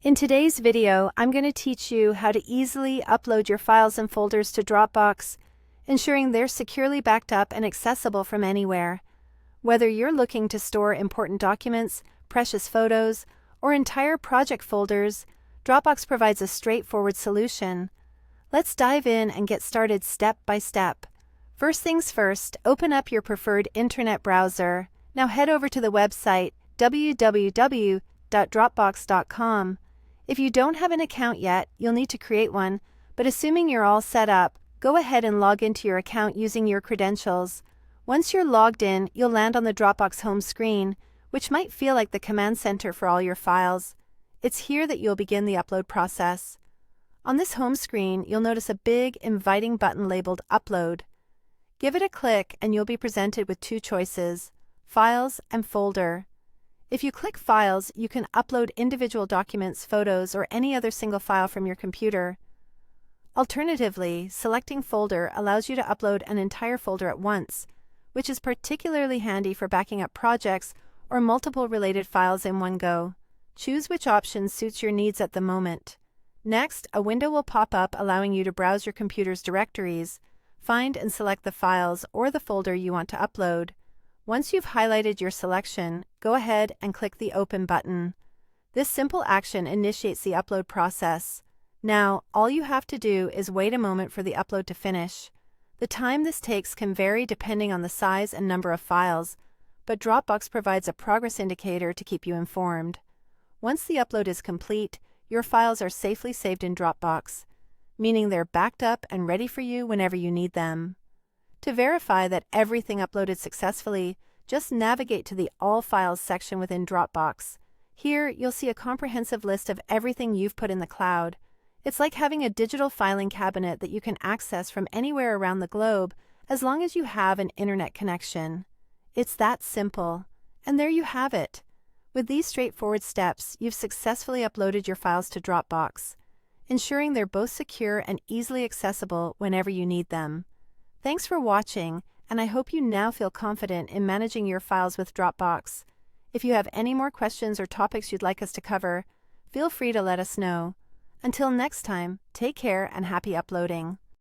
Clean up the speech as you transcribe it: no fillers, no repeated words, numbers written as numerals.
In today's video, I'm going to teach you how to easily upload your files and folders to Dropbox, ensuring they're securely backed up and accessible from anywhere. Whether you're looking to store important documents, precious photos, or entire project folders, Dropbox provides a straightforward solution. Let's dive in and get started step by step. First things first, open up your preferred internet browser. Now head over to the website www.dropbox.com. If you don't have an account yet, you'll need to create one, but assuming you're all set up, go ahead and log into your account using your credentials. Once you're logged in, you'll land on the Dropbox home screen, which might feel like the command center for all your files. It's here that you'll begin the upload process. On this home screen, you'll notice a big, inviting button labeled Upload. Give it a click and you'll be presented with two choices, Files and Folder. If you click Files, you can upload individual documents, photos, or any other single file from your computer. Alternatively, selecting Folder allows you to upload an entire folder at once, which is particularly handy for backing up projects or multiple related files in one go. Choose which option suits your needs at the moment. Next, a window will pop up allowing you to browse your computer's directories, find and select the files or the folder you want to upload. Once you've highlighted your selection, go ahead and click the Open button. This simple action initiates the upload process. Now, all you have to do is wait a moment for the upload to finish. The time this takes can vary depending on the size and number of files, but Dropbox provides a progress indicator to keep you informed. Once the upload is complete, your files are safely saved in Dropbox, meaning they're backed up and ready for you whenever you need them. To verify that everything uploaded successfully, just navigate to the All Files section within Dropbox. Here, you'll see a comprehensive list of everything you've put in the cloud. It's like having a digital filing cabinet that you can access from anywhere around the globe as long as you have an internet connection. It's that simple. And there you have it. With these straightforward steps, you've successfully uploaded your files to Dropbox, ensuring they're both secure and easily accessible whenever you need them. Thanks for watching, and I hope you now feel confident in managing your files with Dropbox. If you have any more questions or topics you'd like us to cover, feel free to let us know. Until next time, take care and happy uploading.